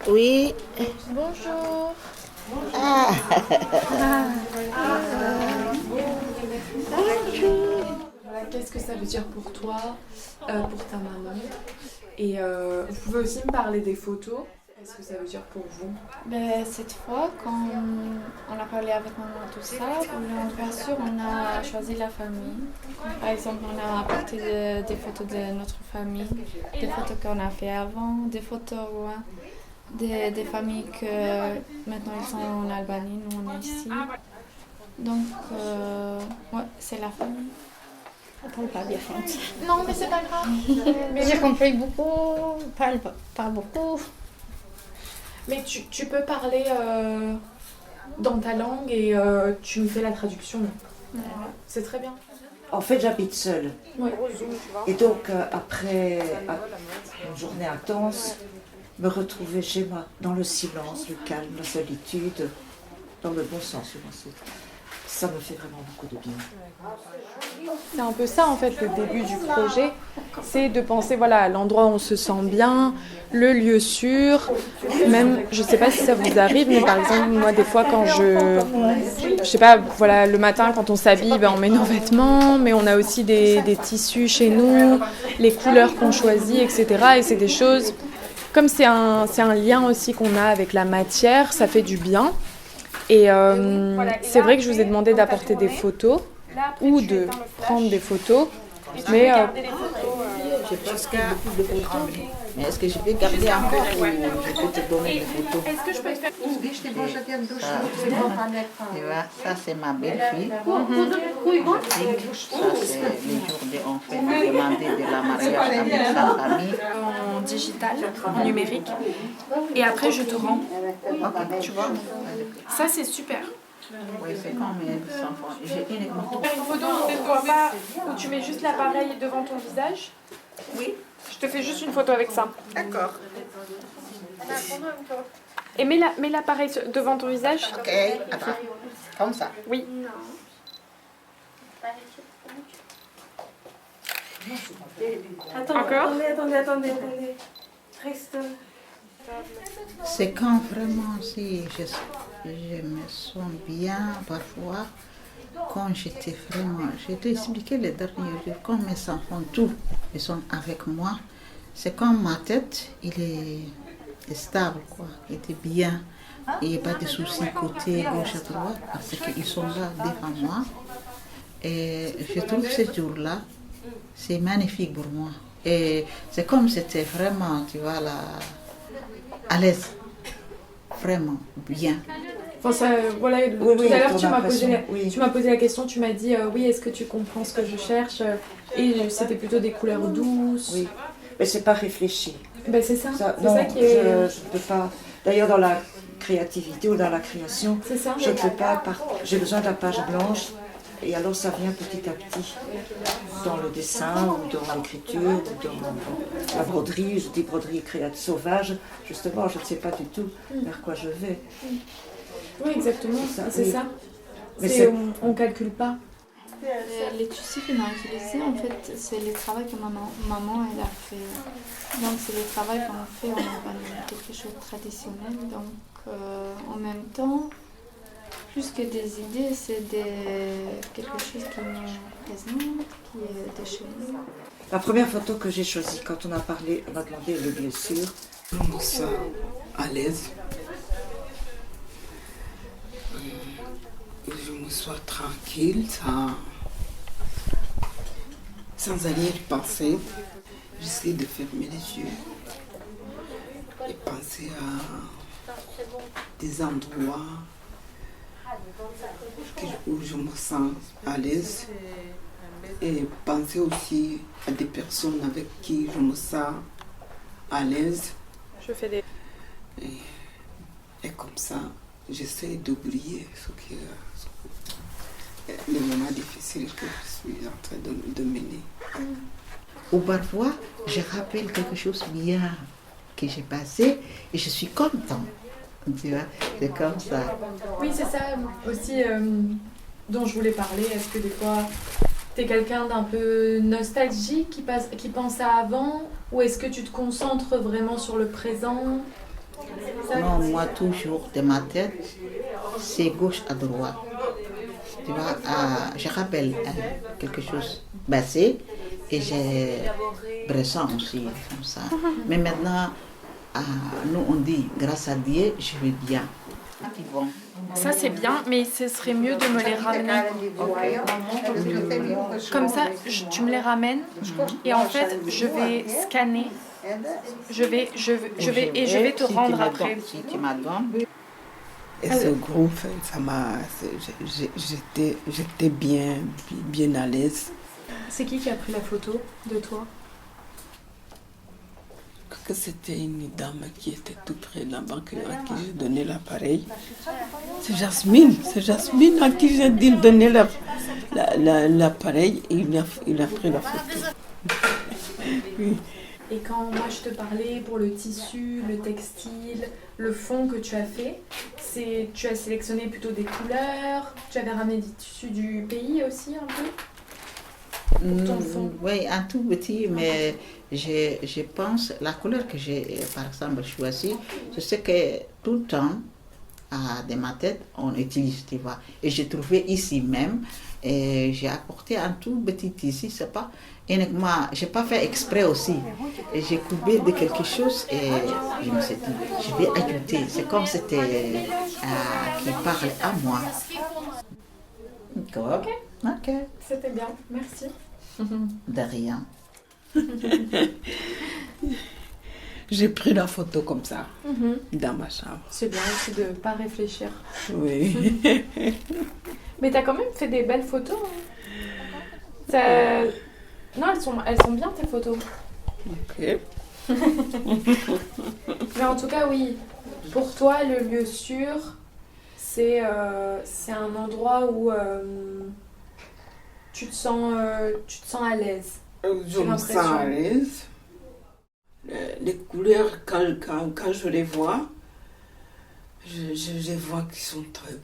Oui. Bonjour. Ah. Voilà, qu'est-ce que ça veut dire pour toi, pour ta maman? Et vous pouvez aussi me parler des photos. Qu'est-ce que ça veut dire pour vous? Ben, cette fois, quand on a parlé avec maman tout ça, pour l'anniversaire, on a choisi la famille. Par exemple, on a apporté des photos de notre famille, des photos qu'on a fait avant, des photos des familles que maintenant ils sont en Albanie, nous on est ici. Donc, ouais, c'est la famille. Elle parle pas bien français. Non, mais c'est pas grave. Mais j'ai compris beaucoup, parle pas beaucoup. Mais tu peux parler dans ta langue et tu me fais la traduction. C'est très bien. En fait, j'habite seule. Ouais. Et donc, après une journée intense, me retrouver chez moi, dans le silence, le calme, la solitude, dans le bon sens, je pense. Ça me fait vraiment beaucoup de bien. C'est un peu ça en fait le début du projet, c'est de penser voilà à l'endroit où on se sent bien, le lieu sûr, même je sais pas si ça vous arrive, mais par exemple moi des fois quand je sais pas voilà le matin quand on s'habille ben, on met nos vêtements, mais on a aussi des tissus chez nous, les couleurs qu'on choisit etc. Et c'est des choses comme c'est un lien aussi qu'on a avec la matière, ça fait du bien. Et c'est vrai que je vous ai demandé d'apporter des photos ou de prendre des photos, mais Je pense qu'il y a beaucoup de photos, mais est-ce que je peux garder encore ou je peux te donner des photos? est-ce que je peux te faire Tu vois, ça c'est ma belle-fille. Ça c'est les jours de on fait de demander de la mariage avec sa famille. en digital, en numérique, et après je te rends, tu vois. Ça c'est super. Oui, c'est comme les enfants. J'ai uniquement Faire une photo où on ne voit pas, où tu mets juste l'appareil devant ton visage. Oui. Je te fais juste une photo avec ça. D'accord. Et mets l'appareil devant ton visage. Ok, attends. Comme ça. Oui. Encore. Attendez. Reste. C'est quand vraiment si je me sens bien parfois, quand j'étais expliqué les derniers jours, quand mes enfants tous ils sont avec moi, c'est comme ma tête, il est stable quoi, il était bien, il n'y a pas de soucis côté gauche à droite parce qu'ils sont là devant moi. Et je trouve que ce jour-là, c'est magnifique pour moi. Et c'est comme c'était vraiment, tu vois, là, à l'aise, vraiment bien. Enfin, ça, voilà, Oui, tout à l'heure, ton impression, oui. tu m'as posé la question, tu m'as dit oui, est-ce que tu comprends ce que je cherche? Et c'était plutôt des couleurs douces. Oui, mais c'est pas réfléchi. Ben, c'est ça, Ça, c'est non, ça qui est. je ne peux pas. D'ailleurs, dans la créativité ou dans la création, C'est ça. je ne peux pas. J'ai besoin de la page blanche. Et alors ça vient petit à petit dans le dessin ou dans l'écriture ou dans la broderie. Je dis broderie créative sauvage. Justement, je ne sais pas du tout vers quoi je vais. Oui, exactement, c'est oui. ça. Mais On calcule pas. Les tissus qu'on a utilisés, en fait, c'est le travail que maman elle a fait. Donc, c'est le travail qu'on fait en Albanie, quelque chose de traditionnel. Donc, en même temps, plus que des idées, c'est quelque chose qui nous représente, qui est de chez nous. La première photo que j'ai choisie, quand on a parlé, on m'a demandé le blessure. Je me sens à l'aise. Je me sens tranquille, sans arrière-pensée. J'essaie de fermer les yeux et penser à des endroits où je me sens à l'aise et penser aussi à des personnes avec qui je me sens à l'aise. Je fais des. Et comme ça, j'essaie d'oublier les moments difficiles que je suis en train de mener. Ou parfois, je rappelle quelque chose de bien que j'ai passé et je suis contente. Tu vois, c'est comme ça. Oui, c'est ça aussi dont je voulais parler. Est-ce que des fois, T'es quelqu'un d'un peu nostalgique qui pense à avant, ou est-ce que tu te concentres vraiment sur le présent? Non, moi toujours de ma tête, c'est gauche à droite. Tu vois, je rappelle quelque chose passé et je ressens aussi comme ça. Mais maintenant, nous on dit grâce à Dieu, je vais bien. Bon. Ça c'est bien, mais ce serait mieux de me les ramener. Comme ça, tu me les ramènes et en fait, je vais scanner. Je vais te rendre après. Si tu m'as donné. Et ce groupe, ça m'a, j'étais bien à l'aise. C'est qui a pris la photo de toi? Que c'était une dame qui était tout près là-bas, à qui j'ai donné l'appareil. C'est Jasmine à qui j'ai dit de donner l'appareil et il a pris la photo. Oui. Et quand moi je te parlais pour le tissu, le textile, le fond que tu as fait, tu as sélectionné plutôt des couleurs, tu avais ramené des tissus du pays aussi un peu? Ton fond. Oui, un tout petit, mais je pense, la couleur que j'ai par exemple choisie, je sais que tout le temps, de ma tête, on utilise, tu vois. Et j'ai trouvé ici même, et j'ai apporté un tout petit ici, c'est pas uniquement, j'ai pas fait exprès aussi. Et j'ai coupé de quelque chose et je me suis dit, je vais ajouter. C'est comme c'était qui parle à moi. D'accord. Ok. C'était bien, merci. De rien. J'ai pris la photo comme ça, dans ma chambre. C'est bien aussi de ne pas réfléchir. Oui. Mais tu as quand même fait des belles photos. Non, elles sont bien tes photos. Ok. Mais en tout cas, oui, pour toi, le lieu sûr, c'est un endroit où tu te sens à l'aise. Je me sens à l'aise. Les couleurs, quand je les vois, je vois qu'ils sont très